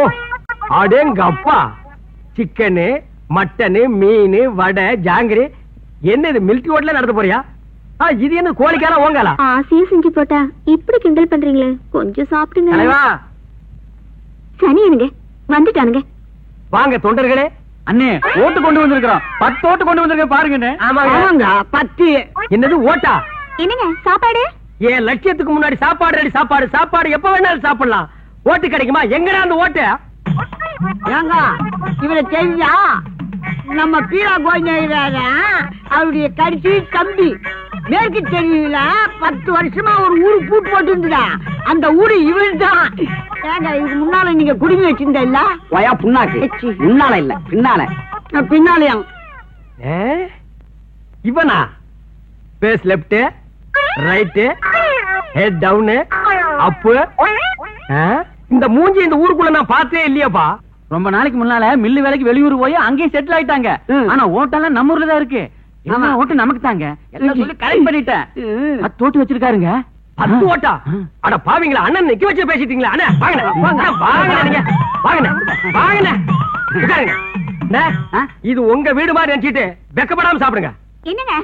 ஓ அடேங்கப்பா, chicken mutton மீன் வடை ஜாங்கிரி, என்ன இது மில்கி ஹோட்டல்ல நடத்த போறியா? இது என்ன கோழிக்காரா ஓங்காலா? ஆசையா செஞ்சு போட்டா இப்படி கிண்டல் பண்றீங்களே, கொஞ்சம் சாப்பிடுங்க. சனி எனக்கு வந்துட்டானுங்க. வாங்க தொண்டர்களே. அண்ணே ஓட்டு கொண்டு வந்திருக்கிறோம். 10 ஓட்டு கொண்டு வந்திருக்கேன் பாருங்க. ஆமாங்க 10. என்னது ஓட்டா? என்னங்க சாப்பாடு? ஏன் லட்சியத்துக்கு முன்னாடி சாப்பாடு ரெடி. சாப்பாடு சாப்பாடு எப்ப வேணாலும் சாப்பிடலாம். ஓட்டு கிடைக்குமா? எங்கடா அந்த ஓட்டு? ஏங்க இவரை தெரிஞ்சா நம்ம பீரா கோயில அவருடைய கடைசி தம்பி மேற்கு தெருவில 10 வருஷமா ஒரு ஊரு பூட்டு போட்டு அந்த ஊரு இவரு தான். ஏங்க இதுக்கு முன்னால நீங்க குடுமி வச்சிருந்தா வயா புண்ணாக்கு? முன்னால இல்ல பின்னால. பின்னாலயா? இவனா? Face left right head down up. இந்த மூஞ்சி இந்த ஊருக்குள்ள நான் பார்த்தே இல்லையாப்பா. ரொம்ப நாளைக்கு முன்னால மில்லு வேலைக்கு வெளியூர் போய் அங்கேயே செட்டில் ஆயிட்டாங்க. ஆனா ஓட்டெல்லாம் நம்ம ஊர்ல தான் இருக்கு. ஓட்டு நமக்கு தாங்க எல்லாம் சொல்லி கரெக்ட் பண்ணிட்டேன். 10 ஓட்டு வச்சிருக்காருங்க. 10 ஓட்டா? அட பாவீங்களா, அண்ணன் நிக்க வச்சு பேசிட்டீங்களா? அண்ணா வாங்க வாங்க நீங்க வாங்க உட்காருங்க. இது உங்க வீடு மாதிரி நினைச்சிட்டு வெக்கப்படாம சாப்பிடுங்க. என்னங்க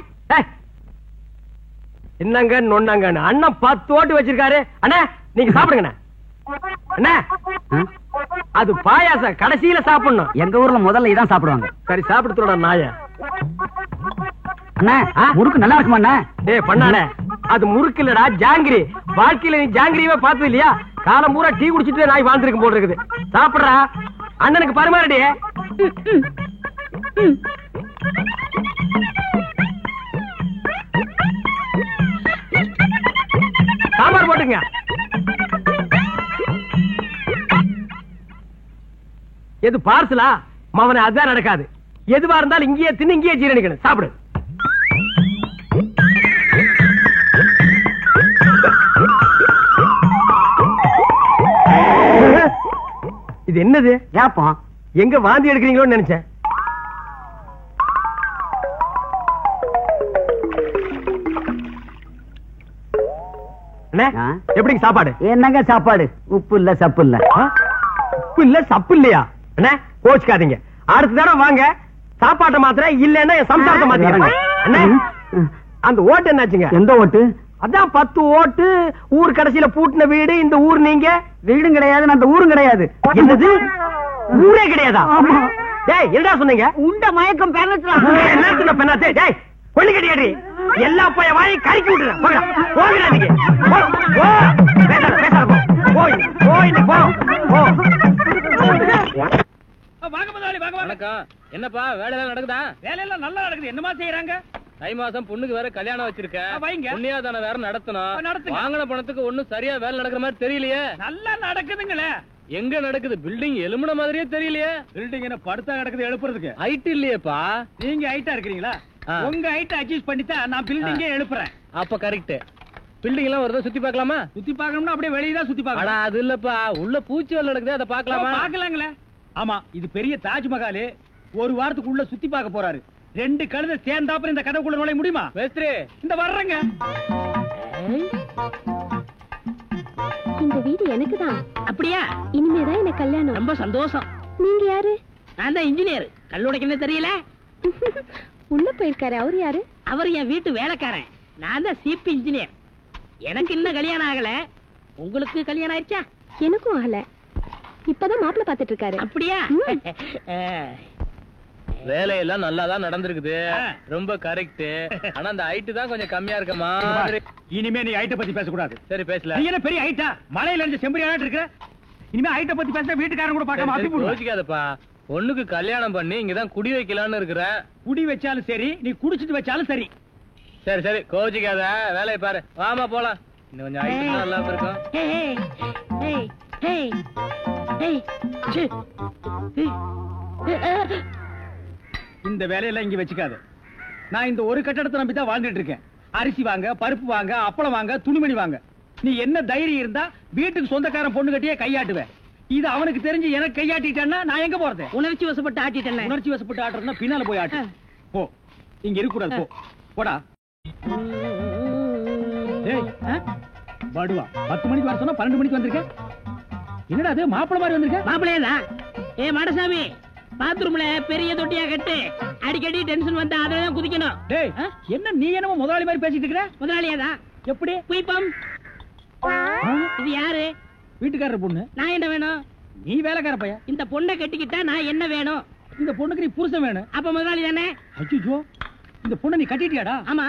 என்னங்க நொன்னாங்க? அண்ணன் 10 ஓட்டு வச்சிருக்காரு. அண்ணா நீங்க சாப்பிடுங்க. என்ன அது பாயாசம் கடைசியில சாப்பிடணும். எங்க ஊர்ல முதல்ல இதான் சாப்பிடுவாங்க. சரி சாப்பிடுறோட நாய. அண்ணா முறுக்கு நல்லா இருக்குமா? அண்ணா டேய் பண்ணானே, அது முறுக்கு இல்லடா ஜாங்கிரி. வாழ்க்கையில நீ ஜாங்கிரியவே பார்த்தது இல்லையா? காலம் பூரா டீ குடிச்சிட்டு நாய் வாழ்ந்துருக்கு போல இருக்குது. சாப்பிடுறா, அண்ணனுக்கு பரிமாறடி. சாம்பார் போட்டுங்க. எது பார்சலா? மவன அதான் நடக்காது. எதுவா இருந்தாலும் இங்கேயே தின்னு இங்கேயே ஜீரணிக்கணும். சாப்பிடு. இது என்னது? ஏப்பா எங்க வாந்தி எடுக்கிறீங்களோன்னு நினைச்சேன். எப்படி சாப்பாடு? என்னங்க சாப்பாடு? உப்பு இல்ல சப்பு இல்ல. உப்பு இல்ல சப்பு இல்லையா? என்ன கோச்சுக்காதீங்க. அடுத்த தடவை வாங்க சாப்பாட்டை மாத்திர இல்லன்னா என் சம்சாரத்தை மாத்திக்கிறேன். அந்த ஓட்டு என்னாச்சுங்க? எந்த ஓட்டு? அதான் 10 ஓட்டு. ஊர் கடைசியில பூட்டின வீடு இந்த ஊர். நீங்க வீடும் கிடையாது அந்த ஊரும் கிடையாது. என்னது ஊரே கிடையாதா? டேய் என்னடா சொன்னீங்க? உண்ட மயக்கம் பெறலாம். என்ன சொன்ன பெண்ணாத்தே? டேய் கொள்ளி கட்டியாடி எல்லா போய் வாயை கறிக்கி விட்டுறேன். போங்கடா நீங்க. பேசாத போ. போய் போ. வாங்க முதலாளி வாங்க. வணக்கம். என்னப்பா வேலையெல்லாம் நடக்குதா? வேலையெல்லாம் நல்லா நடக்குது. என்னமா செய்யறாங்க? தை மாசம் பொண்ணுக்கு வேற கல்யாணம் வச்சிருக்கேன். புண்ணியாதான வேற நடத்தணும். வாங்கின பணத்துக்கு ஒண்ணும் சரியா வேலை நடக்கிற மாதிரி தெரியலையே. நல்லா நடக்குதுங்களே. எங்க நடக்குது? பில்டிங் எலும்புன மாதிரியே தெரியலையே. பில்டிங் என்ன படுத்தா கிடக்குது எழுப்புறதுக்கு? ஹைட் இல்லையேப்பா. நீங்க ஹைட்டா இருக்கிறீங்களா? உங்க ஹைட் அட்ஜஸ்ட் பண்ணிட்டா நான் பில்டிங்கே எழுப்புறேன். அப்ப கரெக்ட். பில்டிங் எல்லாம் வருதா சுத்தி பார்க்கலாமா? சுத்தி பார்க்கணும்னா அப்படியே வெளியே தான் சுத்தி பார்க்கலாம். அது இல்லப்பா, உள்ள பூச்சி வேலை நடக்குது, அதை பார்க்கலாமா? பார்க்கலாங்களே. ஆமா இது பெரிய தாஜ்மஹால். ஒரு வாரத்துக்கு உள்ள சுத்தி பார்க்க போறாரு. 2 கழுதை சேர்ந்தாப்புல இந்த கதவுக்குள்ள நுழைய முடியுமா? மேஸ்திரி இந்த வர்றங்க. இந்த வீடு எனக்கு தான். அப்படியா? இனிமேதான் எனக்கு கல்யாணம். ரொம்ப சந்தோஷம். நீங்க யாரு? நான் தான் இன்ஜினியர். கல்லுடைக்கு என்ன தெரியல? உள்ள போயிருக்காரு. அவரு யாரு? அவர் என் வீட்டு வேலைக்காரன். நான் தான் சிபி இன்ஜினியர். எனக்கு இன்னும் கல்யாணம் ஆகல. உங்களுக்கு கல்யாணம் ஆயிடுச்சா? எனக்கும் ஆகல. இப்பதான் மாப்பிள்ளை பாத்துட்டு இருக்காரு. அப்படியா? வேலையெல்லாம் நல்லாதான் நடந்திருக்குது. ரொம்ப கரெக்ட். ஆனா அந்த ஹைட் தான் கொஞ்சம் கம்மியா இருக்க மாதிரி. இனிமே நீ ஹைட்ட பத்தி பேசக்கூடாது. சரி பேசல. நீ என்ன பெரிய ஹைட்டா? மலையில இருந்து செம்பரியாட்டு இருக்க. இனிமே ஹைட்ட பத்தி பேச வீட்டுக்காரன் கூட பார்க்காம அப்படி போடு. யோசிக்காதப்பா. பொண்ணுக்கு கல்யாணம் பண்ணி இங்கதான் குடி வைக்கலாம்னு இருக்கிறேன். குடி வச்சாலும் சரி, நீ குடிச்சிட்டு வச்சாலும் சரி. சரி சரி கோச்சிக்காத, வேலையை பாரு. வாமா போலாம். இன்னும் கொஞ்சம் ஹைட் நல்லா இருக்கும். இந்த வேலையெல்லாம் இங்க வச்சுக்காது. நான் இந்த ஒரு கட்டடத்தை நம்பி தான் வாழ்ந்துட்டு இருக்கேன். அரிசி வாங்க, பருப்பு வாங்க, அப்பளம் வாங்க, துணிமணி வாங்க. நீ என்ன தைரியம் இருந்தா வீட்டுக்கு சொந்தக்காரன் பொண்ணு கட்டியே கையாட்டுவேன். இது அவனுக்கு தெரிஞ்சு எனக்கு கையாட்டிட்டேன்னா நான் எங்க போறது? உணர்ச்சி வசப்பட்டு ஆட்டிட்டேன். உணர்ச்சி வசப்பட்டு ஆட்டுறதுன்னா பின்னால போய் ஆட்டு. போ, இங்க இருக்க கூடாது. போ போடா. படுவா 10 மணிக்கு வர சொன்னா 12 மணிக்கு வந்திருக்கேன். என்னடா அது மாப்பிள மாதிரி வந்திருக்க? மாப்பிள்ளையதான். ஏ மாடசாமி, பாத்ரூம்ல பெரிய தொட்டியா கட்டு. அடிக்கடி டென்ஷன் வந்தா அதெல்லாம் குதிக்கணும். டேய், என்ன நீ என்னமோ முதலாளி மாதிரி பேசிட்டு இருக்கற? முதலாளியாதான். எப்படி? குயிப்பம். இது யாரு? வீட்டுக்காரர் பொண்ணு. நான் என்ன வேணும்? நீ வேலைக்கார பையன். இந்த பொண்ணை கட்டிக்கிட்டா நான் என்ன வேணும்? இந்த பொண்ணுக்கு நீ புருஷன் வேணும். அப்ப முதலாளி தானே? ஐயோ, இந்த பொண்ணை நீ கட்டிட்டியாடா? ஆமா.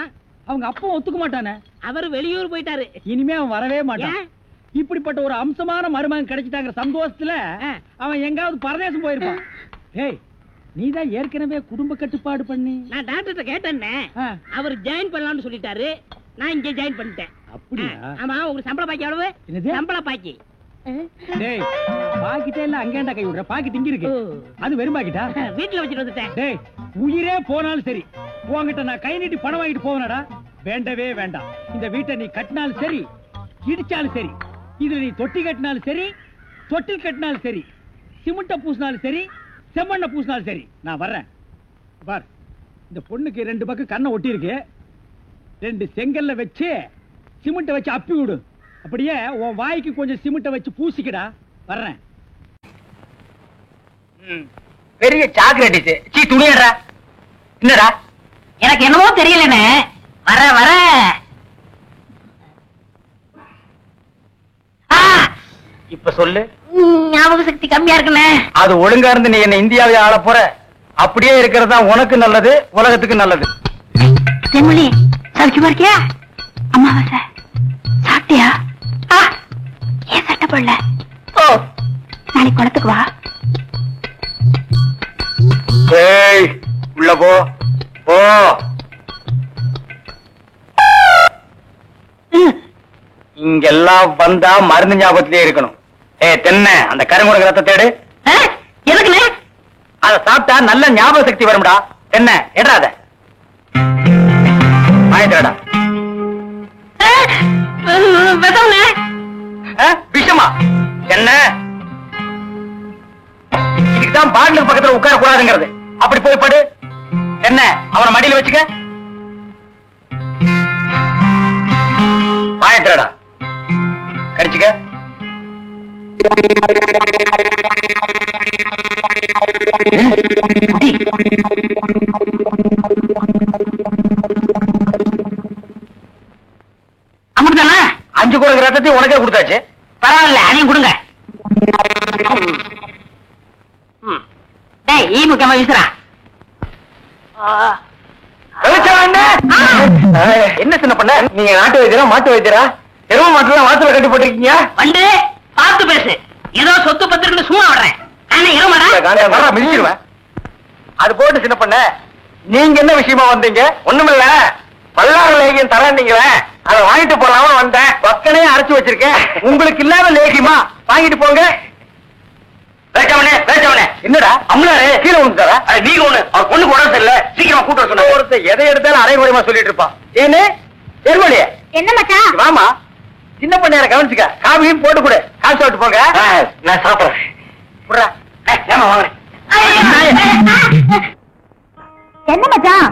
அவங்க அப்பா ஒத்துக்க மாட்டானே. அவர் வெளியூர் போயிட்டாரு. இனிமே அவன் வரவே மாட்டான். இப்படிப்பட்ட ஒரு அம்சமான மருமகன் கிடைச்சிட்டாங்கிற சந்தோஷத்துல அவன் எங்காவது பரதேசம் போயிருப்பான். ஏய், நீதான் ஏற்கனவே குடும்ப கட்டுப்பாடு பண்ணி. நான் டாக்டர்கிட்ட கேட்டேன்னே, அவர் ஜாயின் பண்ணலாம்னு சொல்லிட்டாரு. நான் இங்க ஜாயின் பண்ணிட்டேன். அப்படியா? ஆமா. உங்களுக்கு சம்பள பாக்கி எவ்வளவு? என்னது? சம்பள பாக்கி. டேய், பாக்கிட்டே இல்ல அங்கேண்டா கை விடுற. பாக்கிட்டு இங்க இருக்கு. அது வெறும் பாக்கிட்டா? வீட்டுல வச்சுட்டு வந்துட்டேன். டேய், உயிரே போனாலும் சரி உன்கிட்ட நான் கை நீட்டி பணம் வாங்கிட்டு போவேனடா? வேண்டவே வேண்டாம். இந்த வீட்டை நீ கட்டினாலும் சரி, இடிச்சாலும் சரி, இதுல நீ தொட்டி கட்டினாலும் சரி, தொட்டில் கட்டினாலும் சரி, சிமெண்ட பூசினாலும் சரி, செம்மண்ண பூசினாலும் சரி, நான் வர்றேன். பார், இந்த பொண்ணுக்கு 2 பக்கம் கண்ணை ஒட்டி இருக்கு. 2 செங்கல்ல வச்சு சிமெண்ட வச்சு அப்பி விடு. அப்படியே உன் வாய்க்கு கொஞ்சம் சிமெண்ட வச்சு பூசிக்கடா. வர்றேன். பெரிய சாக்லேட் சீ துணியடா. என்னடா? எனக்கு என்னவோ தெரியலனே. வர வர இப்ப சொல்லு. ஞாபக சக்தி கம்மியா இருக்குனே. அது ஒழுங்கா இருந்து நீ என்ன இந்தியாவை ஆள போற. அப்படியே இருக்கிறது தான் உனக்கு நல்லது, உலகத்துக்கு நல்லது. செம்மொழி, சௌக்கியமா இருக்கியா? அம்மாவாசை சாப்பிட்டியா? ஏன் சட்டை போடல? ஓ, நாளைக்கு குளத்துக்கு வா. ஏய், உள்ள போ போ. இங்கெல்லாம் வந்தா மருந்து ஞாபகத்திலே இருக்கணும். தென்னை, அந்த கருங்குரங்கு ரத்த தேடு. எதுக்குண்ணே? அத சாப்பிட்டா நல்ல ஞாபக சக்தி வரும்டா. என்ன எடாத மாயத்திரடா. விஷமா என்ன? இதுக்குதான் பாட்டிலுக்கு பக்கத்துல உட்கார கூடாதுங்கிறது. அப்படி போய் படு. என்ன, அவனை மடியில வச்சுக்க. மாயத்திரடா கடிச்சுக்க. அமுதானா? 5 குரங்கு ரத்தத்தையும் உனக்கே கொடுத்தாச்சு. பரவாயில்ல, அதையும் கொடுங்க. டேய், ஈ முக்கியமா வீசுறா. என்ன சின்ன பண்ண? நீங்க நாட்டு வைத்தியரா மாட்டு வைத்தியரா? எரும மாட்டுல வாசல கட்டி போட்டிருக்கீங்க. வந்து பார்த்து பேசு. ஏதோ சொத்து பத்திரன்னு சும்மா விடுறேன். மிதிச்சிருவேன். அது போட்டு சின்ன பண்ண, நீங்க என்ன விஷயமா வந்தீங்க? ஒண்ணுமில்ல, பல்லாறு லேகியம் தரீங்களே, அதை வாங்கிட்டு போலாம வந்தேன். பக்கனே அரைச்சு வச்சிருக்கேன். உங்களுக்கு இல்லாத லேகியமா? வாங்கிட்டு போங்க. என்னடா அம்மாரு கீழே விழுந்துட்டாரா? நீங்க ஒண்ணு, அவர் பொண்ணுக்கு உடம்பு சரியில்லை, சீக்கிரமா கூட்ட சொன்ன. ஒருத்தர் எதை எடுத்தாலும் அரைகுறையமா சொல்லிட்டு இருப்பான். ஏன்னு எருமலியே என்ன மச்சான்? வாமா, சின்ன பண்ண கவனிச்சுக்க. காபியும் போட்டு கொடு. காசு சாப்பிட்டு போங்க. நான் சாப்பிடுறேன். என்ன மச்சான்?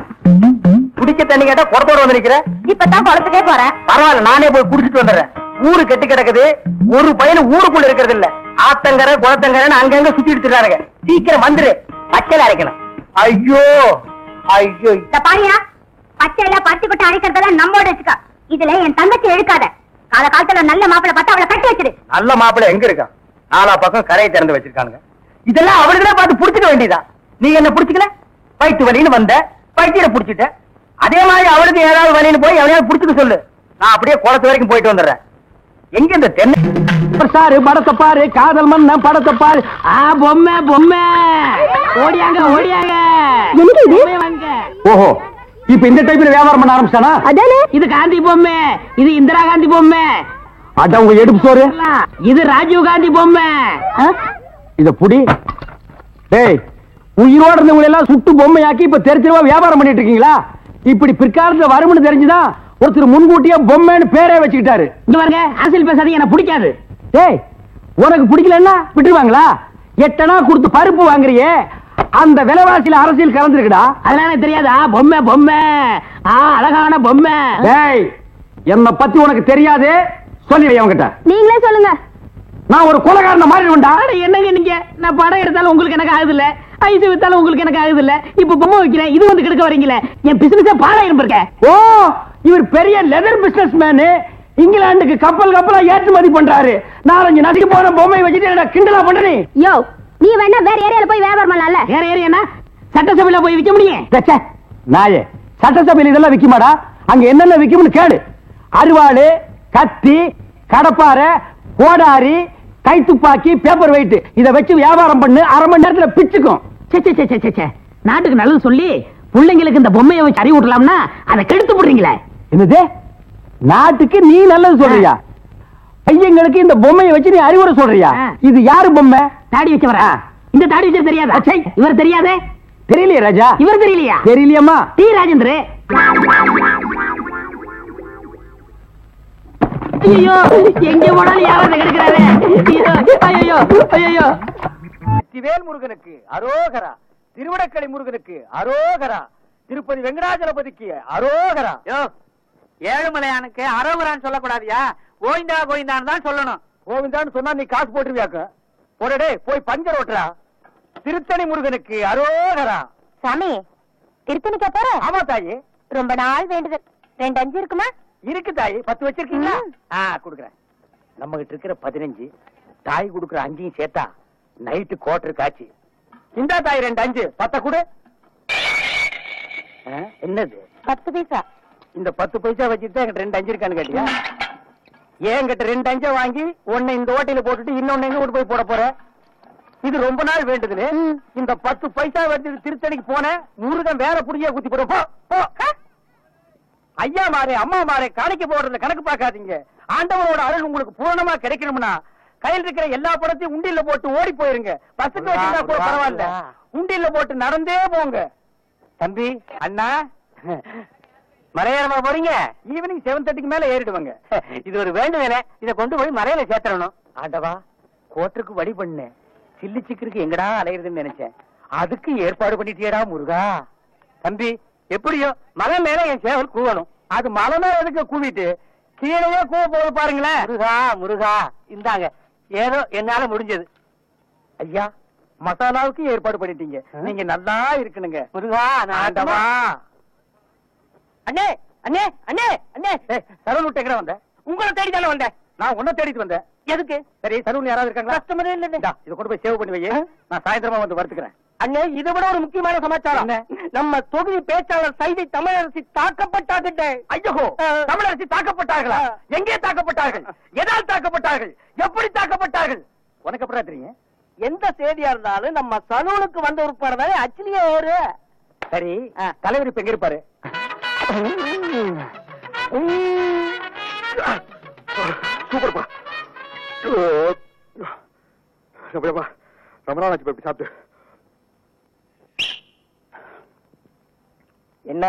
குடிக்க தண்ணி கேட்டா குடத்தோட வந்து நிக்கிற. இப்பதான் குளத்துக்கே போறேன். பரவாயில்ல, நானே போய் குடிச்சிட்டு வந்துடுறேன். ஊரு கெட்டு கிடக்குது. ஒரு பையன் ஊருக்குள்ள இருக்கிறது இல்ல. ஆத்தங்கரை குளத்தங்கரைன்னு அங்கங்க சுத்தி எடுத்துறாங்க. சீக்கிரம் வந்துரு, பச்சையில அரைக்கணும். ஐயோ ஐயோ, பாரியா, பச்சையில பருத்தி கொட்டை அரைக்கிறதெல்லாம் நம்மோட வச்சுக்கா. இதுல என் தங்கச்சி எழுக்காத. கால காலத்துல நல்ல மாப்பிளை பார்த்து அவளை கட்டி வச்சிரு. நல்ல மாப்பிள்ளை எங்க இருக்கா? 4 பக்கம் கரையை திறந்து வச்சிருக்கானுங்க. இதெல்லாம் அவளுக்குதான் பார்த்து புடிச்சுக்க வேண்டியதா? நீ என்ன புடிச்சுக்கல? வயிற்று வலின்னு வந்த, வயிற்ற புடிச்சிட்ட. அதே மாதிரி அவளுக்கு ஏதாவது வலின்னு போய் எவனையாவது புடிச்சுக்க சொல்லு. நான் அப்படியே குளத்து வரைக்கும் போயிட்டு வந்துடுறேன். எங்க இந்த தென்னை சாரு படத்தை பாரு, காதல் மன்ன படத்தை பாரு. பொம்மை பொம்மை ஓடியாங்க ஓடியாங்க. ஓஹோ, இப்ப இந்த டைப்ல வியாபாரம் பண்ண ஆரம்பிச்சானா? அதானே, இது காந்தி பொம்மை, இது இந்திரா காந்தி பொம்மை, அதான் உங்க எடுப்பு சோறு. இது ராஜீவ் காந்தி பொம்மை. இத புடி. டேய், உயிரோட இருந்தவங்க எல்லாம் சுட்டு பொம்மையாக்கி இப்ப தெரிஞ்சிருவா வியாபாரம் பண்ணிட்டு இருக்கீங்களா? இப்படி பிற்காலத்துல வரும்னு தெரிஞ்சுதான் ஒருத்தர் முன்கூட்டியே பொம்மைன்னு பேரே வச்சுக்கிட்டாரு. இங்க பாருங்க, அரசியல் பேசாதீங்க, எனக்கு பிடிக்காது. டேய், உனக்கு பிடிக்கலன்னா விட்டுருவாங்களா? 8 அணா கொடுத்து பருப்பு வாங்குறியே, அந்த விலைவாசியில அரசியல் கலந்துருக்குடா. அதெல்லாம் எனக்கு தெரியாதா? பொம்மை பொம்மை, அழகான பொம்மை. டேய், என்ன பத்தி உனக்கு தெரியாது, சொல்லி அவங்கிட்ட. நீங்களே சொல்லுங்க. நான் ஒரு கொலைகாரனை மாறிடுவேன்டா. என்னங்க நீங்க, நான் படம் எடுத்தாலும் உங்களுக்கு எனக்கு ஆகுது இல்ல, ஐஸ் வித்தாலும் உங்களுக்கு எனக்கு ஆகுது இல்ல, இப்ப பொம்மை வைக்கிறேன், இது வந்து கெடுக்க வரீங்களே, என் பிசினஸே பாழாயிரம் இருக்க. ஓ, இவர் பெரிய லெதர் பிசினஸ் மேனு, இங்கிலாந்துக்கு கப்பலா ஏற்றுமதி பண்றாரு. 4-5 நாளைக்கு போற பொம்மை வச்சுட்டு கிண்டலா பண்றீ? யோ, நீ வேணா வேற ஏரியால போய் வியாபாரம் பண்ணலாம்ல. வேற ஏரியானா சட்டசபையில போய் விக்க முடியும்? நாயே, சட்டசபையில் இதெல்லாம் விக்குமாடா? அங்க என்னென்ன விக்கும்னு கேடு. அருவாளு, கத்தி, கடப்பாரை, கோடாரி, கைத்துப்பாக்கி, பேப்பர் வெயிட், இத வச்சு வியாபாரம் பண்ணு, அரை மணி நேரத்துல பிச்சுக்கும். நாட்டுக்கு நல்லது சொல்லி பிள்ளைங்களுக்கு இந்த பொம்மையை வச்சு அறிவு விடலாம்னா அதை கெடுத்து போடுறீங்களே. என்னது? நாட்டுக்கு நீ நல்லது சொல்றியா? பையங்களுக்கு இந்த பொம்மையை வச்சு நீ அறிவுரை சொல்றியா? இது யாரு பொம்மை? தாடி வச்சவரா? இந்த தாடி வச்சது தெரியாதா? இவர் தெரியாதே? தெரியலையே ராஜா. இவர் தெரியலையா? தெரியலையம்மா. டி ராஜேந்திர. ஐயோ, எங்க போனாலும் யாராவது கெடுக்கிறாரே. ஐயோ ஐயோ. சிவேல் முருகனுக்கு அரோகரா, திருவடக்கலை முருகனுக்கு அரோகரா, திருப்பதி வெங்கடாஜலபதிக்கு அரோகரா. ஏழுமலையானுக்கு அரோகரான்னு சொல்லக்கூடாதியா, கோவிந்தா கோவிந்தான்னு தான் சொல்லணும். கோவிந்தான்னு சொன்னா நீ காசு போட்டுருவியாக்க. போடே போய் பஞ்சர் ஓட்டுறா. திருத்தணி முருகனுக்கு அரோகரா. சாமி, திருத்தணிக்கா போற? ஆமா தாயி, ரொம்ப நாள் வேண்டுதல். 2 5 இருக்குமா? இருக்கு தாயி. 10 வச்சிருக்கீங்களா? குடுக்குறேன். நம்ம கிட்ட இருக்கிற 15, தாய் குடுக்குற 5 சேர்த்தா நைட்டு கோட்டர் காட்சி. இந்த தாய் 2 5 10 கொடு. என்னது? 10 பைசா. இந்த 10 பைசா வச்சுட்டு என்கிட்ட 2 5 இருக்கான்னு கேட்டியா? என்கிட்ட 2 5 வாங்கி ஒன்னு இந்த ஓட்டையில போட்டுட்டு இன்னொன்னு எங்க போய் போட போற? இது ரொம்ப நாள் வேண்டுதுன்னு இந்த 10 பைசா வச்சு திருத்தணிக்கு போன முருகன் வேற புடிய குத்தி போடுவோம். ஐயா மாறே அம்மா மாறே காணிக்க போடுறதுல கணக்கு பார்க்காதீங்க. ஆண்டவரோட அருள் உங்களுக்கு பூரணமா கிடைக்கணும்னா கையில் இருக்கிற எல்லா படத்தையும் உண்டியில போட்டு ஓடி போயிருங்க. பஸ்ஸுக்கு வச்சிருந்தா கூட பரவாயில்ல, உண்டியில போட்டு நடந்தே போங்க. தம்பி, அண்ணா, மலையேறமா போறீங்க? ஈவினிங் 7:30க்கு மேல ஏறிடுவாங்க. இது ஒரு வேண்டுதலே, இதை கொண்டு போய் மலையில சேர்த்தரணும். ஆண்டவா, கோட்டருக்கு வழி பண்ணு. சில்லி சிக்கருக்கு எங்கடா அலையிறதுன்னு நினைச்சேன், அதுக்கு ஏற்பாடு பண்ணிட்டியடா முருகா. தம்பி, எப்படியோ மலை மேல என் சேவல் கூவணும். அது மலை மேல எதுக்கு கூவிட்டு கீழே கூவ போது பாருங்களேன். முருகா முருகா, இந்தாங்க ஏதோ என்னால முடிஞ்சது. ஐயா, மசாலாவுக்கு ஏற்பாடு பண்ணிட்டீங்க, நீங்க நல்லா இருக்கணுங்க. முருகா, ஆண்டவா. அண்ணே அண்ணே அண்ணே அண்ணே, சரவண விட்டு எங்கடா வந்த? உங்களை தேடி தானே வந்தேன். நான் உன்ன தேடிட்டு வந்தேன். எதுக்கு? சரி, சலூன் யாராவது இருக்காங்களா? கஸ்டமரே இல்ல. இத கொண்டு போய் சேவ் பண்ணி வை, நான் சாயந்தரமா வந்து வறுத்துக்கிறேன். அண்ணே, இதை விட ஒரு முக்கியமான சமாச்சாரம். நம்ம தொகுதி பேச்சாளர் சைதை தமிழரசி தாக்கப்பட்டார்கள். ஐயோ, தமிழரசி தாக்கப்பட்டார்களா? எங்கே தாக்கப்பட்டார்கள்? எதால் தாக்கப்பட்டார்கள்? எப்படி தாக்கப்பட்டார்கள்? உனக்கு எப்படா தெரியும்? எந்த செய்தியா இருந்தாலும் நம்ம சலூனுக்கு வந்த உட்பட அச்சிலியே ஏறு. சரி, தலைவர் இப்ப எங்க இருப்பாரு? சூப்பர்ப்பா. ரொம்ப நாள் ஆச்சு சாப்பிட்டு. என்ன?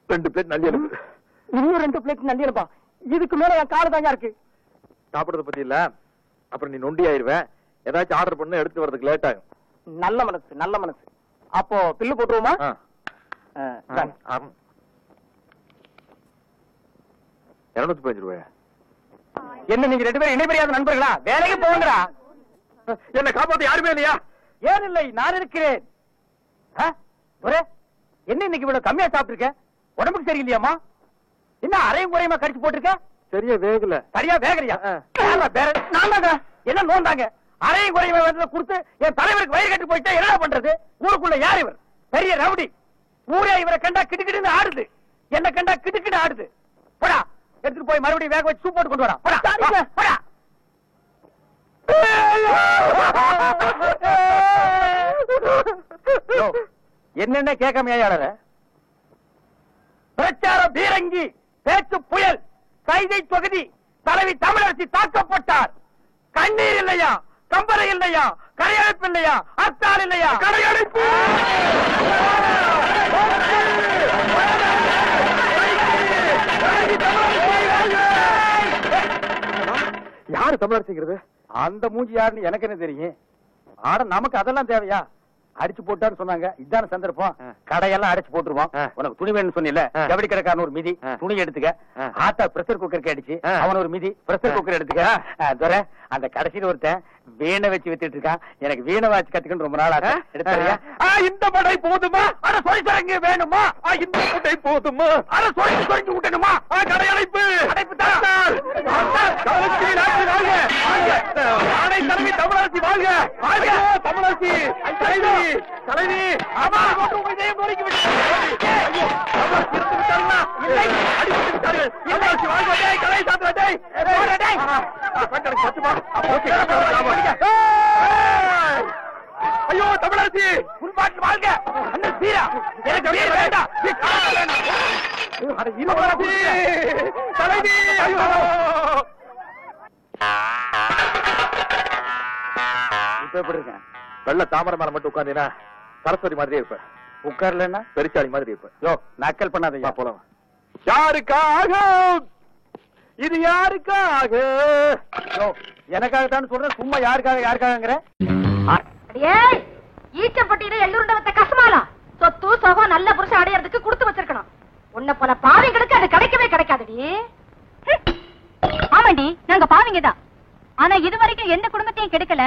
2 பிளேட் நல்லி அனுப்பு. இன்னும் 2 பிளேட் நல்லி அனுப்பா? இதுக்கு மேல என் கால தாங்க இருக்கு. சாப்பிடுறத பத்தி இல்ல, அப்புறம் நீ நொண்டி ஆயிருவேன். ஏதாச்சும் ஆர்டர் பண்ண எடுத்து வரதுக்கு லேட் ஆகும். நல்ல மனசு, நல்ல மனசு. அப்போ பில்லு போட்டுருவோமா? 215 ரூபாய். என்ன நீங்க 2 பேரும் இணைபெரியாத நண்பர்களா? வேலைக்கு போங்கடா. என்ன காப்பாத்த யாருமே இல்லையா? ஏன் இல்லை, நான் இருக்கிறேன். என்ன இன்னைக்கு இவ்வளவு கம்மியா சாப்பிட்டுருக்க? உடம்புக்கு சரியில்லையாமா? என்ன அரையும் குறையுமா கடிச்சு போட்டிருக்க? சரியா வேகல. சரியா வேகலையா? என்ன நோந்தாங்க? அரையும் குறையுமா கொடுத்து என் தலைவருக்கு வயிறு கட்டி போயிட்டா என்ன பண்றது? ஊருக்குள்ள யார் இவர்? பெரிய ரவுடி. ஊரே இவரை கண்டா கிடுக்கிடுன்னு ஆடுது, என்ன கண்டா கிடுக்கிட்டு ஆடுது. போடா, எடுத்துட்டு போய் மறுபடியும் வேக வச்சு சூப் போட்டு கொண்டு வரா. போடா. என்னென்ன கேட்காமையாளர? பிரச்சார பீரங்கி, பேச்சு புயல், கைதை தொகுதி தலைவி தமிழரசி தாக்கப்பட்டார். கண்ணீர் இல்லையா? கம்பரை இல்லையா? கரையடைப்பு இல்லையா? அத்தால் இல்லையா? கரையடைப்பு. யாரு தமிழரசிங்கிறது? அந்த மூஞ்சி யாருன்னு எனக்கு என்ன தெரியும்? ஆட நமக்கு அதெல்லாம் தேவையா? அடிச்சு போட்டான்னு சொன்னாங்க. இதான சந்தர்ப்பம். கடையெல்லாம் அடிச்சு போட்டுருவோம். உனக்கு துணி வேணும்னு சொன்னில, ஜவுளி கடைக்காரன் ஒரு மிதி துணி எடுத்துக்க. ஆத்தா பிரஷர் குக்கருக்கு அடிச்சு அவன் ஒரு மிதி பிரஷர் குக்கர் எடுத்துக்க. துரை அந்த கடைசியில் ஒருத்தன் வீணை வச்சு வித்துட்டு இருக்கான். எனக்கு வீணை வாட்சி கத்துக்கணும் ரொம்ப நாள் ஆகும். எடுத்தாரியா? இந்த படை போதுமா? அட சொரிசரங்க வேணுமா? இந்த படை போதுமா? அட சொரிஞ்சு விட்டணுமா? கடையடைப்பு அடைப்பு தான். தலைவி தமிழரசி வாழ்க! வாழ்க தமிழரசி! தலைவி தலைவி! ஆமா இதயம் நோக்கி விட்டார்கள். கலை சாத்திரத்தை ஐயோ தமிழரசி உள்பாட்டில் வாழ்க! அண்ணன் சீரா எனக்கு வேண்டாம். தலைவி ஐயோ இப்ப இருக்கேன். வெள்ள தாமரை மரம் மட்டும் உட்கார்ந்தீங்கன்னா சரஸ்வதி மாதிரியே இருப்பேன். உட்கார்லன்னா பெருச்சாளி மாதிரி இருப்பேன். யோ நக்கல் பண்ணாதீங்க. போலாம். யாருக்காக இது? யாருக்காக? எனக்காகத்தான் சொல்றேன். சும்மா யாருக்காக யாருக்காகங்கிற? ஈச்சப்பட்டியில எள்ளுருண்டவத்த கசமாலம் சொத்து சோகம் நல்ல புருஷன் அடையறதுக்கு கொடுத்து வச்சிருக்கணும். உன்னை போல பாவிங்களுக்கு அது கிடைக்கவே கிடைக்காதுடி. ஆமாண்டி, நாங்க பாவிங்கதான். ஆனா இது வரைக்கும் எந்த குடும்பத்தையும் கெடுக்கல.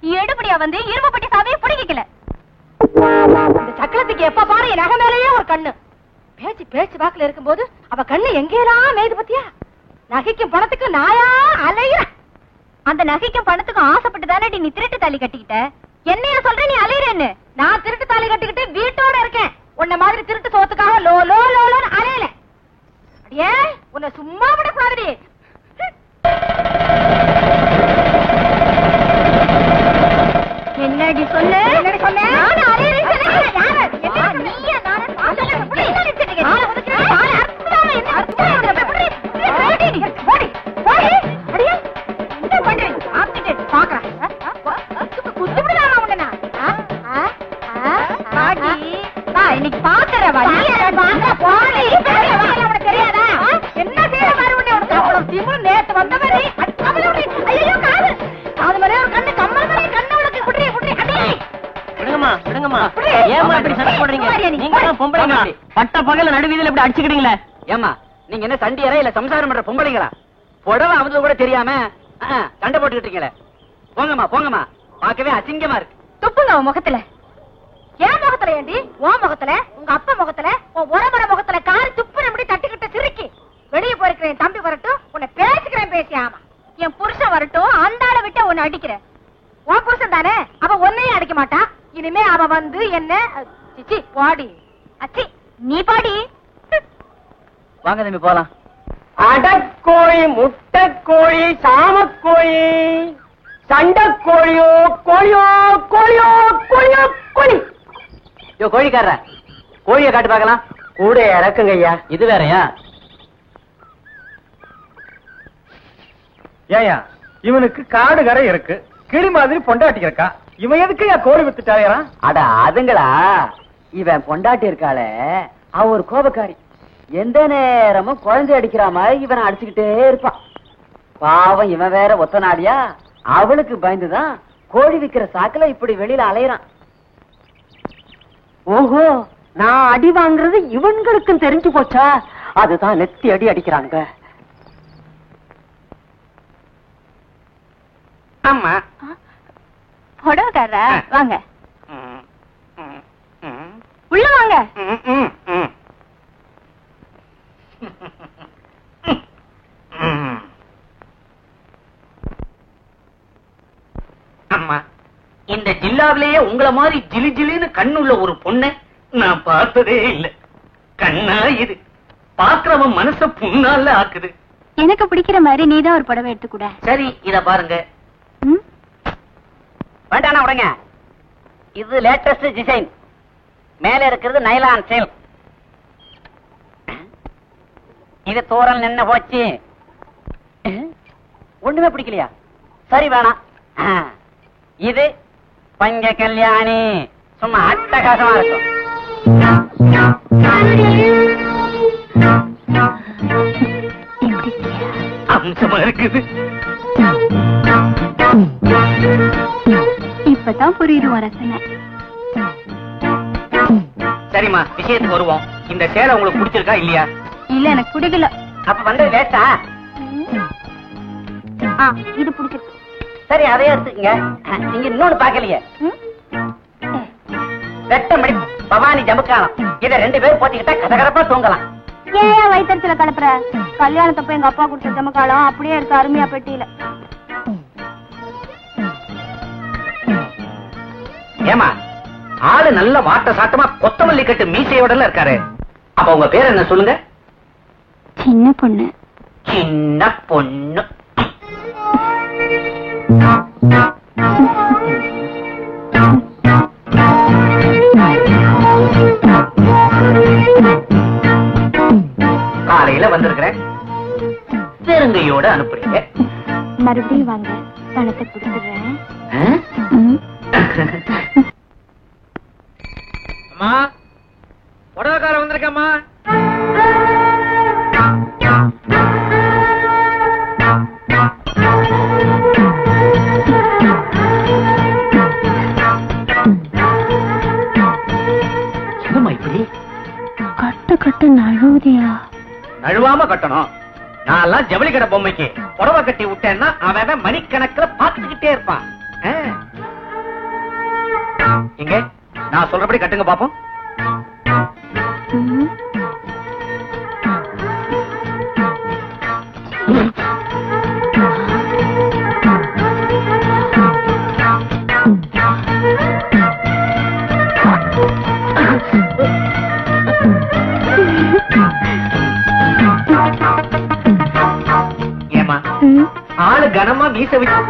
எடுபடியா வந்து இரும்புப்பட்டி சாவியை பிடிக்கல. இந்த சக்கரத்துக்கு எப்ப பாரு என் நகை மேலேயே ஒரு கண்ணு. பேச்சு வாக்குல இருக்கும்போது அவ கண்ணு எங்கேயெல்லாம் மேய்து பத்தியா? நகைக்கும் பணத்துக்கும் நாயா அலைய. அந்த நகைக்கும் பணத்துக்கும் ஆசைப்பட்டு தானே நீ திருட்டு தாலி கட்டிக்கிட்ட. என்னையா சொல்ற நீ அலையிறேன்னு? நான் திருட்டு தாலி கட்டிக்கிட்டு வீட்டோட இருக்கேன். உன்ன மாதிரி திருட்டு சோத்துக்காக லோ லோ லோன்னு அலையல. அடியே உன்னை சும்மா விடக்கூடாதுடி. என்னடி சொன்ன? நானும் அலையிறேன் சொன்னேன். யாரு? என்ன நீயா? நானே பாசல புடி நினைச்சிட்டீங்க. நான் உனக்கு பால அர்த்தமா என்ன அர்த்தமா எப்படி? ஓடி ஓடி ஓடி. அடியே என்ன பண்றீங்க? ஆப்டிட்டு பாக்குறேன். குத்து விடுறாமா உன்ன? பாடி வா இன்னைக்கு பாக்குற வா. நீ பாக்க போடி. உனக்கு தெரியாதா? என்ன செய்ய பாரு உன்னை உனக்கு அவ்வளவு திமிரு. நேத்து வந்தவரே அவ்வளவு ஐயோ காது காது மேல ஒரு கண்ணு கம்மல் மேல கண்ணு உனக்கு குட்றி குட்ரி. அடி விடுங்கம்மா விடுங்கம்மா. ஏமா இப்படி சண்டை போடுறீங்க? நீங்க தான் பொம்பளைங்க. பட்ட பகல நடுவீதியில இப்படி அடிச்சுக்கிட்டீங்களே. ஏமா நீங்க என்ன சண்டியரா இல்ல சம்சாரம் பண்ற பொம்பளைங்களா? புடவை அவது கூட தெரியாம சண்டை போட்டுக்கிட்டு இருக்கீங்களே. போங்கம்மா போங்கம்மா. பார்க்கவே அசிங்கமா இருக்கு. துப்புங்க உன் முகத்துல. ஏன் முகத்துல ஏண்டி? உன் முகத்துல, உங்க அப்பா முகத்துல, உன் உறமுறை முகத்துல காரி துப்புன அப்படி தட்டிக்கிட்ட சிரிக்கி. வெளியே போயிருக்கிற என் தம்பி வரட்டும் உன்னை பேசிக்கிறேன் பேசி. ஆமா என் புருஷன் வரட்டும் அந்தாள விட்டு உன்னை அடிக்கிறேன். உன் புருஷன் தானே அவ ஒன்னையும் அடிக்க மாட்டா. இனிமே அவ வந்து என்ன சிச்சி வாடி அச்சி நீ பாடி. வாங்க தம்பி போலாம். அடக்கோழி முட்டைக்கோழி சாமக்கோழி சண்டைக்கோழியோ கோழியோ கோழியோ கோழியோ கோழி. யோ கோழிக்காரர கோழியை காட்டு பார்க்கலாம். கூட இறக்குங்க ஐயா. இது வேறயா? ஏயா இவனுக்கு காடு கரை இருக்கு, கிளி மாதிரி பொண்டாட்டி இருக்கா. இவன் எதுக்கு கோழி வித்துட்டாரா? அட அதுங்களா, இவன் பொண்டாட்டி இருக்காளே அவ ஒரு கோபக்காரி. எந்த நேரமும் குழந்தை அடிக்கிற மாதிரி இவனை அடிச்சுக்கிட்டே இருப்பான். பாவம் இவன் வேற ஒத்த நாடியா, அவளுக்கு பயந்துதான் கோழி விக்கிற சாக்குல இப்படி வெளியில அலையறான். ஓஹோ, நான் அடி வாங்குறது இவன்களுக்கும் தெரிஞ்சு போச்சா? அதுதான் நெத்தி அடி அடிக்கிறாங்க. ஆமா புடவைக்காரரா வாங்க உள்ள வாங்க. அம்மா, இந்த ஜில்லாவிலேயே உங்கள மாதிரி ஜிலி ஜிலின்னு கண்ணுள்ள ஒரு பொண்ணு நான் பார்த்ததே இல்ல. கண்ணா இது பாக்குறவன் மனச புண்ணால ஆக்குது. எனக்கு பிடிக்கிற மாதிரி நீதான் ஒரு புடவை எடுத்துக்கூட. சரி இத பாருங்க. வேண்டாண்ணா உடங்க. இது லேட்டஸ்ட் டிசைன். மேல இருக்கிறது நைலான் சேல். இது தூரல் நின்னு போச்சு. ஒண்ணுமே பிடிக்கலையா? சரி வேணாம். இது பஞ்ச கல்யாணி. சும்மா அட்டகாசமா இருக்கும். அம்சமா இருக்குது. இப்பதான் புரியுது ரசனை. சரிம்மா, விஷயத்துக்கு வருவோம். இந்த சேலை உங்களுக்கு பிடிச்சிருக்கா இல்லையா? இல்ல எனக்கு பிடிக்கல. அப்ப வந்தது லேட்டா? இது பிடிச்சிருக்கு. சரி, அதையே எடுத்துக்கங்க. நீங்க இன்னொன்னு பாக்கலையே, வெட்டமடி பவானி ஜமுக்காலம். இதை 2 பேரும் போட்டுக்கிட்டா கதகரப்பா தூங்கலாம். ஏன் வயிற்றுல கலப்புற? கல்யாணத்தப்ப எங்க அப்பா கொடுத்த ஜமக்காலம் அப்படியே இருக்கு அருமையா பெட்டியில. ஏமா, ஆளு நல்ல வாட்ட சாட்டமா கொத்தமல்லி கட்டு மீசையோட இருக்காரு. அப்ப உங்க பேர் என்ன சொல்லுங்க? சின்ன பொண்ணு. சின்ன பொண்ணு. காலையில வந்திருக்கிறேன், பெருங்கையோட அனுப்புறீங்க. மறுபடியும் வாங்க, பணத்தை கொடுத்துடுறேன். அம்மா, புடவைக்கார வந்திருக்கம்மா. என்னம்மா இப்படி கட்டு கட்டு நழுவுதியா? நழுவாம கட்டணும். நான் ஜவுளி கடை பொம்மைக்கு புடவை கட்டி விட்டேன்னா அவன் மணிக்கணக்கில் பார்த்துக்கிட்டே இருப்பான். இங்க நான் சொல்றபடி கட்டுங்க பாப்போம். ஏமா, ஆளு கனமா மீச வச்சு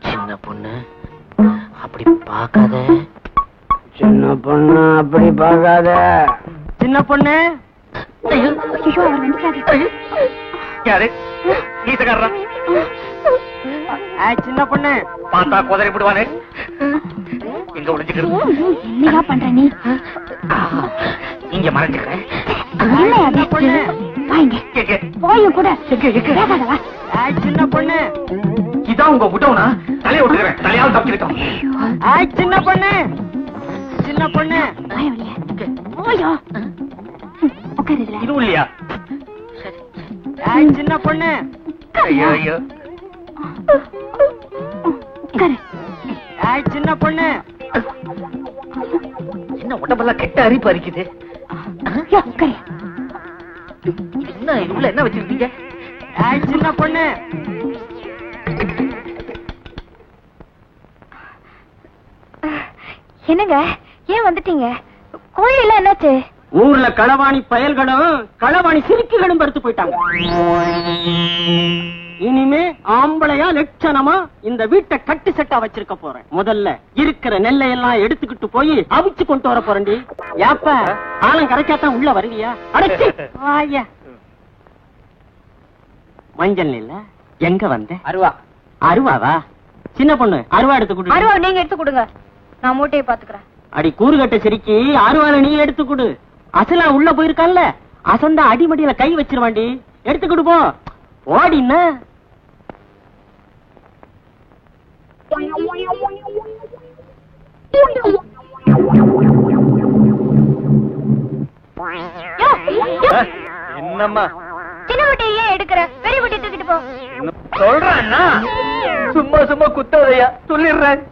சின்ன பொண்ணு அப்படி பார்க்காத. சின்ன பொண்ணு அப்படி பார்க்காத. சின்ன பொண்ணு. யாரு மீசக்காரரா? சின்ன பொண்ணு பார்த்தா குதறி விடுவானே. எங்க ஒளிஞ்சுக்கிறது? என்னையா பண்ற நீ? இங்க மறைஞ்சுக்கிறேன். போயும் கூட சின்ன பொண்ணு. இதான் உங்க விட்டவனா? தலையை விட்டுக்கிறேன், தலையால் தப்பிக்கிட்டோம். சின்ன பொண்ணு. சின்ன பொண்ணு. இதுவும் இல்லையா? சின்ன பொண்ணு. ஐயோ ஐயோ. சின்ன பொண்ணு. என்ன உடம்பெல்லாம் கெட்ட அரிப்பு அரிக்குது. என்ன இதுல என்ன வச்சிருக்கீங்க? சின்ன பொண்ணு. என்னங்க, ஏன் வந்துட்டீங்க? கோழி எல்லாம் என்னாச்சு? ஊர்ல களவாணி பயல்களும் களவாணி சிரிக்குகளும் படுத்து போயிட்டாங்க. இனிமே ஆம்பளையா லட்சணமா இந்த வீட்டை கட்டு செட்டா வச்சிருக்க போறேன். முதல்ல இருக்கிற நெல்லை எல்லாம் எடுத்துக்கிட்டு போய் அவிச்சு கொண்டு வர போறேன்டி. யாப்ப ஆலம் கரைக்காத்தான் உள்ள வருவியா? அடைச்சி வாயா. மஞ்சள் இல்ல எங்க வந்த? அருவா. அருவாவா? சின்ன பொண்ணு, அருவா எடுத்து கொடு. அருவா நீங்க எடுத்து கொடுங்க, நான் மூட்டையை பாத்துக்கிறேன். அடி கூறுகட்ட சிரிக்கி அருவால நீ எடுத்து கொடு. அசலா உள்ள போயிருக்கான்ல, அசந்தா அடிமடியில கை வச்சிருவாண்டி. எடுத்து கொடு போ. ஓடினா என்னம்மா சின்ன மூட்டையை ஏன் எடுக்கிற? பெரிய மூட்டை தூக்கிட்டு போ. சொல்றேன்னா? சும்மா சும்மா குத்தாதையா, சொல்லிடுறேன்.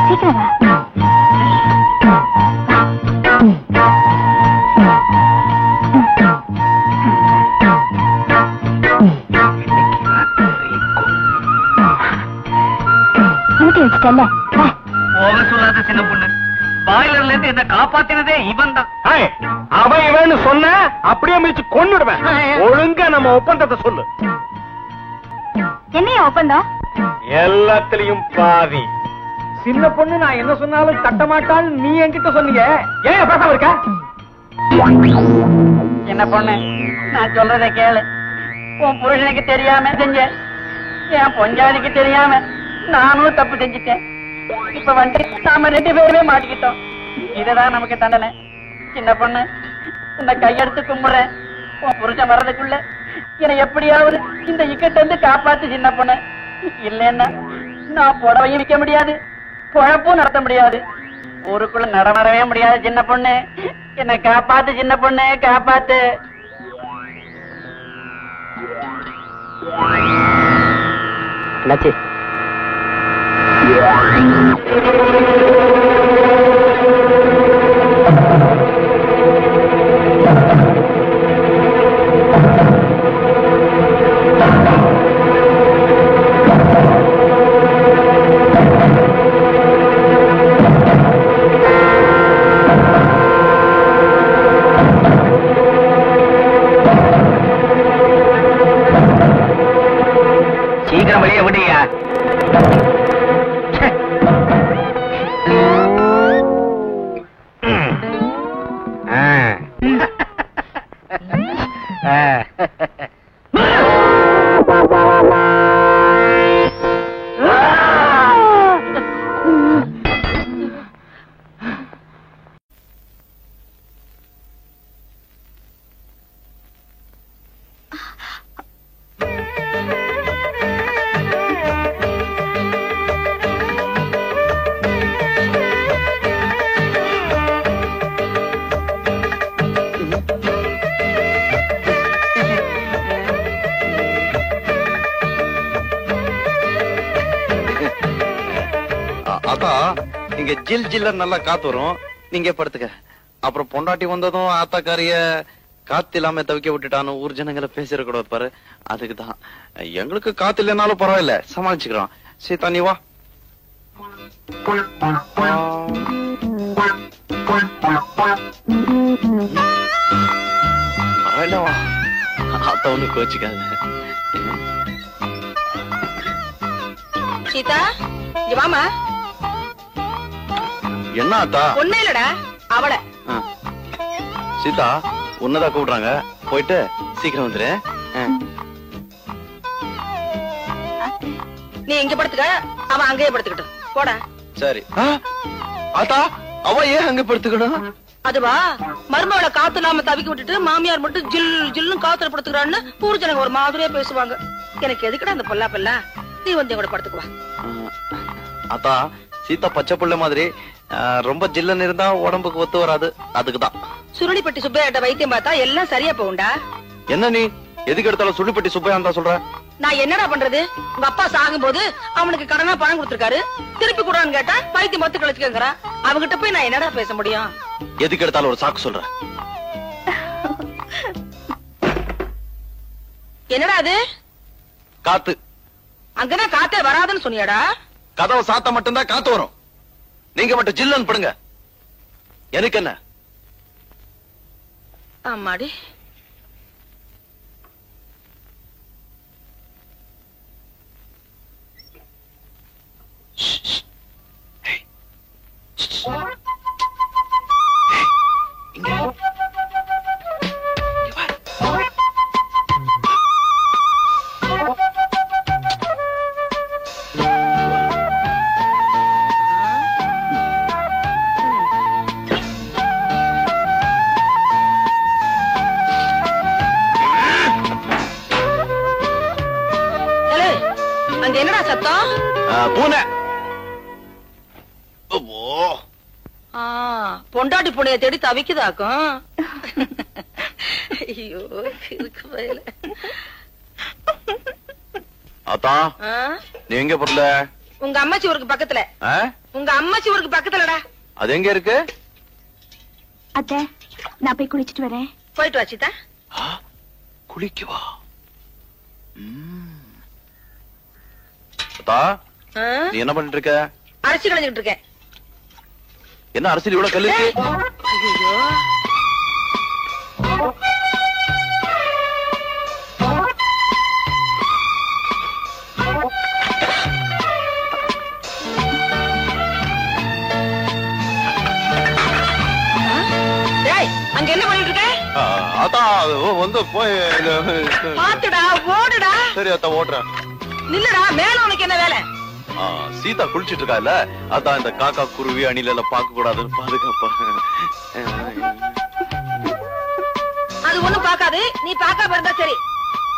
சீக்கிரம் வா. மூட்டை வச்சுட்டல்ல, வா. போக சொல்லாத சின்ன பொண்ணு. பாய்லர்ல இருந்து என்ன காப்பாத்தினதே இவன் தான். அவன் இவன்னு சொன்ன அப்படியே மிதிச்சு கொன்னுடுவேன். ஒழுங்கா நம்ம ஒப்பந்தத்தை சொல்லு. என்னையா ஒப்பந்தம்? எல்லாத்திலையும் பாதி. சின்ன பொண்ணு நான் என்ன சொன்னாலும் தட்ட மாட்டான்னு நீ என்கிட்ட சொன்னீங்க, ஏன் பேசாம இருக்க? என்ன பொண்ணு, நான் சொல்றதை கேளு. உன் புருஷனுக்கு தெரியாம செஞ்ச, என் பொஞ்சாதிக்கு தெரியாம நானும் தப்பு செஞ்சுட்டேன். இப்ப வந்து நாம 2 பேருமே மாட்டிக்கிட்டோம். இதுதான் நமக்கு தண்டனை. சின்ன பொண்ணு, உன்னை கையெடுத்து கும்பிடுறேன். உன் புருஷன் வர்றதுக்குள்ள என்னை எப்படியாவது இந்த இக்கட்ட இருந்து காப்பாத்து சின்ன பொண்ணு. இல்லைன்னா நான் புடவையும் விற்க முடியாது, குழப்பும் நடத்த முடியாது, ஊருக்குள்ள நடமாடவே முடியாது. சின்ன பொண்ணு, என்னை காப்பாத்து சின்ன பொண்ணு, காப்பாத்து. என்னாச்சு? சீக்கிரம் வெளியே விடுயா. இங்க ஜில் ஜில்ல நல்லா காத்து வரும், நீங்க படுத்துக்க. அப்புறம் பொண்டாட்டி வந்ததும் ஆத்தாக்காரிய காத்து இல்லாம தவிக்க விட்டுட்டான்னு ஊர் ஜனங்களை பேசிடக்கூடாது பாரு, அதுக்குதான். எங்களுக்கு காத்து இல்லைனாலும் பரவாயில்ல, சமாளிச்சுக்கிறோம். சீதா நீ வா. பரவாயில்ல வா, ஆத்தா ஒண்ணு கோச்சிக்காது. சீதா இங்க வாமா. என்ன ஆத்தா? ஒண்ணு இல்லடா, அவள. சீதா உன்னதான் கூப்பிடுறாங்க, போயிட்டு சீக்கிரம் வந்துரு. நீ இங்க படுத்துக்க, அவன் அங்கேயே படுத்துக்கிட்டு போட. சரி. ஆத்தா அவ ஏன் அங்க படுத்துக்கணும்? அதுவா, மருமகளை காத்து இல்லாம தவிக்க விட்டுட்டு மாமியார் மட்டும் ஜில் ஜில்னு காத்துல படுத்துக்கிறான்னு ஊர் ஜனங்க ஒரு மாதிரியா பேசுவாங்க. எனக்கு எதுக்குடா அந்த பொல்லா பெல்லா, நீ வந்து கூட படுத்துக்குவா. ஆத்தா சீதா பச்சை புள்ள மாதிரி ரொம்ப ஜில்லன்னு இருந்தா உடம்புக்கு ஒத்து வராது, அதுக்குதான். சுருளிப்பட்டி சுப்பையாட்ட வைத்தியம் பார்த்தா எல்லாம் சரியா போகும்டா. என்ன நீ எதுக்கு எடுத்தாலும் சுருளிப்பட்டி சுப்பையா தான் சொல்ற? நான் என்னடா பண்றது, உங்க அப்பா சாகும் போது அவனுக்கு கடனா பணம் கொடுத்திருக்காரு, திருப்பி கூடான்னு கேட்டா வைத்தியம் மொத்த கழிச்சுக்கங்கறா. அவங்கிட்ட போய் நான் என்னடா பேச முடியும்? எதுக்கு எடுத்தாலும் ஒரு சாக்கு சொல்ற. என்னடா அது? காத்து. அங்கதான் காத்தே வராதுன்னு சொன்னியாடா? கதவை சாத்த மட்டும்தான் காத்து வரும், நீங்க மட்டும் ஜில்லன்னு படுங்க. எனக்கு என்ன? ஆமாடி. அங்க என்னடா சத்தம்? பூனை. பொண்டாட்டி பூனையை தேடி தவிக்குதாக்கும். ஐயோ இருக்கு வயல. ஆத்தா நீ எங்க போறல? உங்க அம்மாச்சி ஊருக்கு பக்கத்துல. உங்க அம்மாச்சி ஊருக்கு பக்கத்துலடா. அது எங்க இருக்கு? அத்தை நான் போய் குளிச்சிட்டு வரேன். போயிட்டு வா சீதா. குளிக்குவா? அத்தா நீ என்ன பண்ணிட்டு இருக்க? அரிசி களைஞ்சிட்டு இருக்கேன். என்ன அரசியல் இவ்வளவு கல்லு? ஐயோ அத்தா வந்து போய் பாத்துடா ஓடுடா. சரி அத்தா ஓட்டுறேன். நில்லுடா, மேல உனக்கு என்ன வேலை? சீதா குளிச்சிட்டு இருக்கா இல்ல, அதான் இந்த காக்கா குருவி அணில எல்லாம் பார்க்க கூடாதுன்னு பாதுகாப்பா. அது ஒண்ணும் பாக்காது, நீ பாக்காம இருந்தா சரி.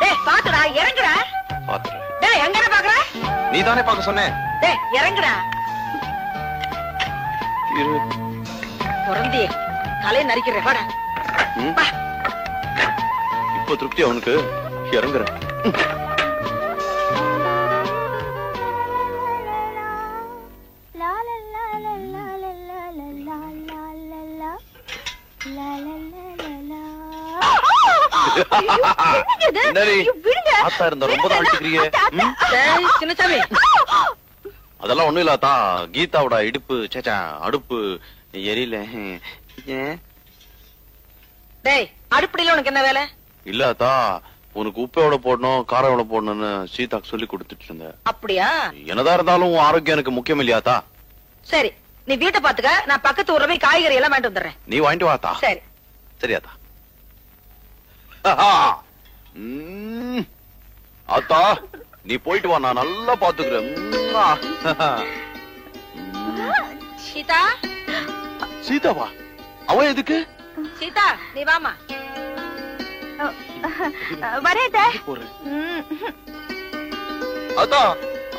டேய் பாத்துடா, இறங்குடா. பாத்துறேன். டேய் எங்கடா பாக்குற? நீ தானே பார்க்க சொன்னேன். டேய் இறங்குடா. பொறந்தி தலையை நரிக்கிறேன், வாடா. இப்போ திருப்தி அவனுக்கு, இறங்குறேன். அதெல்லாம் ஒண்ணும் இல்லாதா, கீதாவோட இடுப்பு சேச்சா அடுப்பு எரியல. டேய் அடுப்படியில உனக்கு என்ன வேலை? இல்லாதா, உனக்கு உப்பு எவ்வளவு போடணும் காரம் எவ்வளவு போடணும்னு சீதாக்கு சொல்லி கொடுத்துட்டு இருந்தேன். அப்படியா? என்னதான் இருந்தாலும் ஆரோக்கியம் எனக்கு முக்கியம் இல்லையாத்தா? சரி, நீ வீட்டை பாத்துக்க, நான் பக்கத்து ஊர்ல போய் காய்கறி எல்லாம் வாங்கிட்டு வந்துடுறேன். நீ வாங்கிட்டு வாத்தா. சரி சரியாத்தா. அத்தா நீ போயிட்டு வா, நான் நல்லா பாத்துக்கிறேன். சீதா. சீதாவா? அவ எதுக்கு? சீதா நீ வாமா. வரேட்ட. அத்தா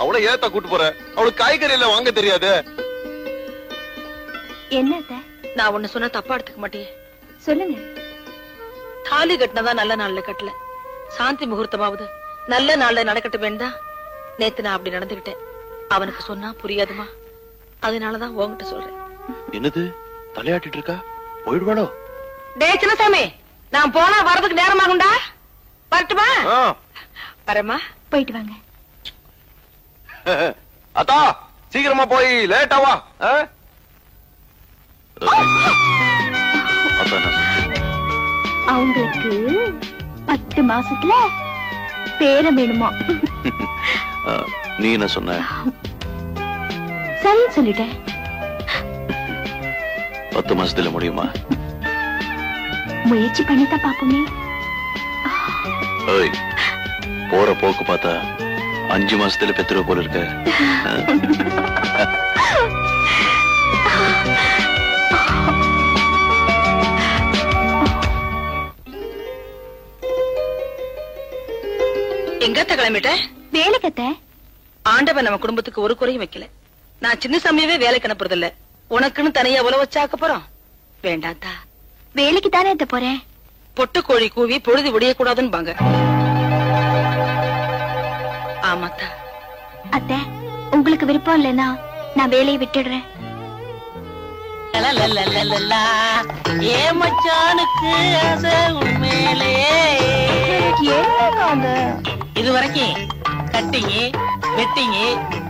அவளை ஏத்தா கூட்டு போற? அவளுக்கு காய்கறி எல்லாம் வாங்க தெரியாது. என்னத்த? நான் ஒண்ணு சொன்ன தப்பா எடுத்துக்க மாட்டேன். சொல்லுங்க. தாலி கட்டினதா நல்ல நாள்ல கட்டல, சாந்தி முகூர்த்தமாவது நல்ல நாள்ல நடக்கட்டு வேண்டாம். நேத்து நான் அப்படி நடந்துகிட்டேன். அவனுக்கு சொன்னா புரியாதுமா, அதனாலதான் உன்கிட்ட சொல்றேன். என்னது தலையாட்டிட்டு இருக்கா? போயிடுவாளோ? டே சின்னசாமி, நான் போனா வரதுக்கு நேரமாகும்டா. வரட்டுமா? வரேம்மா. போயிட்டு வாங்க. அத்தா சீக்கிரமா போய் லேட்டாவா. அவங்களுக்கு 10 மாசத்துல பேரம் வேணுமா? நீ என்ன சொன்ன? சரி சொல்லிட்டேன். 10 மாசத்துல முடியுமா? முயற்சி பண்ணித்தான் பாப்போமே. போற போக்கு பார்த்தா 5 மாசத்துல பெத்துருவ போல இருக்க. எங்கத்த கிளம்பிட்ட? வேலைக்கத்த. ஆண்டவன் நம்ம குடும்பத்துக்கு ஒரு குறையும் வைக்கல. நான் சின்ன சமயவே வேலைக்கு அனுப்புறதில்ல. உனக்குன்னு தனியா உழவு வச்சாக்க போறோம். வேண்டாத்தா. வேலைக்கு தானே எத்த போறேன். பொட்டு கோழி கூவி பொழுது விடிய கூடாதுன்னு பாங்க. ஆமாத்தா. அத்த உங்களுக்கு விருப்பம் இல்லைன்னா நான் வேலையை விட்டுடுறேன். ஏ மச்சானுக்கு ஆசை உண்மையிலே. இது வரைக்கும் கட்டிங்க வெட்டிங்க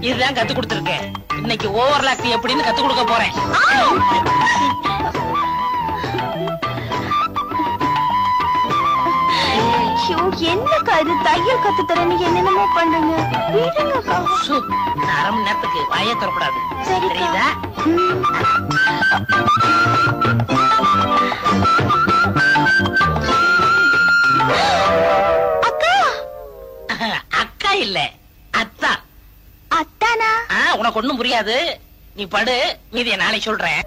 இதுதான் கத்து கொடுத்துருக்கேன். இன்னைக்கு ஓவர்லாக் எப்படின்னு கத்து கொடுக்க போறேன். என்னக்கா இது தையல் கத்து தரேன்னு என்னென்னமோ பண்ணுங்க. அரை மணி நேரத்துக்கு வாயே தரக்கூடாது. சரிதா? அக்கா. அக்கா இல்ல அத்தா. அத்தானா? உனக்கு ஒண்ணும் புரியாது. நீ படு, மீதிய நாளை சொல்றேன்.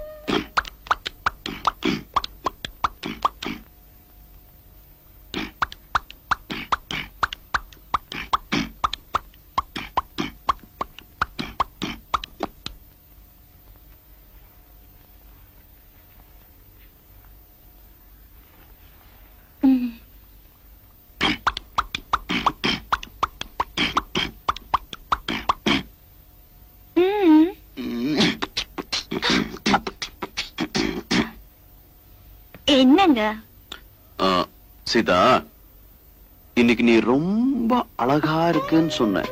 என்னங்க சீதா, இன்னைக்கு நீ ரொம்ப அழகா இருக்குன்னு சொன்ன.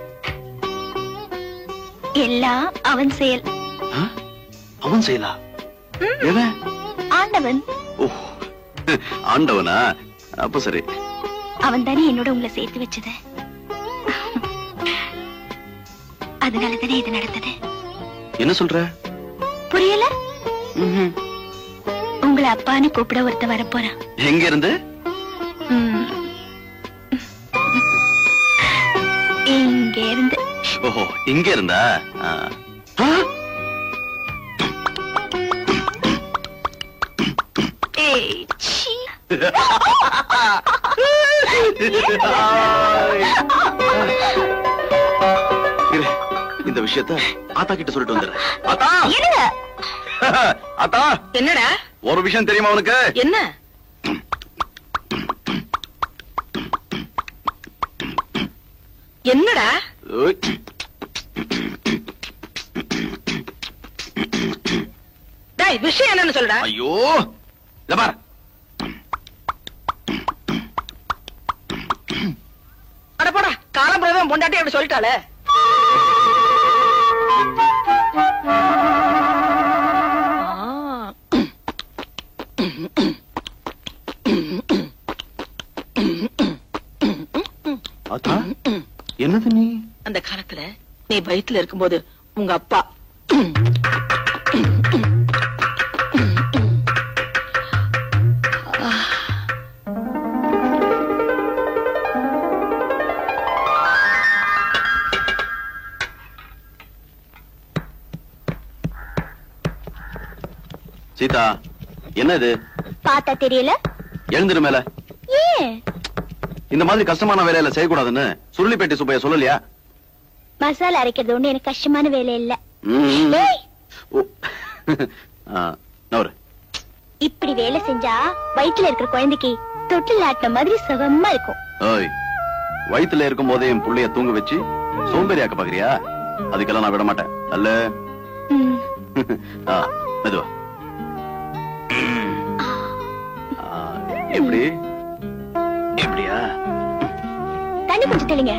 எல்லாம் அவன் செயல். அவன் செயலா? எவன்? ஆண்டவன். ஆண்டவனா? அப்ப சரி. அவன் தானே என்னோட உங்களை சேர்த்து வச்சது. அதனாலதானே இது நடந்தது. என்ன சொல்ற? புரியல? உங்களை அப்பான்னு கூப்பிட ஒருத்த வரப்போறான். எங்க இருந்து? இங்க இருந்து. ஓஹோ, இங்க இருந்தா? இந்த விஷயத்த ஆத்தா கிட்ட சொல்லிட்டு வந்துடுறேன். ஆத்தா! ஆத்தா! என்னடா? ஒரு விஷயம் தெரியுமா உனக்கு? என்ன? என்னடா? டேய், விஷயம் என்னன்னு சொல்றா? ஐயோ, இத பாரு. அட போடா, காலம்புறவே பொண்டாட்டி அப்படி சொல்லிட்டாளே. ஆத்தா, என்னது நீ? அந்த காலத்துல நீ வயித்துல இருக்கும்போது உங்க அப்பா சீதா, என்ன இது? பார்த்தா தெரியல. எழுந்துரு மேல. ஏன் இந்த மாதிரி கஷ்டமான வேலையில செய்யக்கூடாதுன்னு சுருளிப்பேட்டை சுப்பைய சொல்லலையா? மசாலா அரைக்கிறது ஒண்ணு எனக்கு கஷ்டமான வேலை இல்ல. இப்படி வேலை செஞ்சா வயிற்றுல இருக்கிற குழந்தைக்கு தொட்டில் ஆட்டின மாதிரி சுகமா இருக்கும். வயிற்றுல இருக்கும் போதே என் புள்ளைய தூங்க வச்சு சோம்பேறியாக்க பாக்குறியா? அதுக்கெல்லாம் நான் விட மாட்டேன். அல்ல மெதுவா. எப்படி? எப்படியா? தண்ணி கொஞ்சம் தெளிங்க.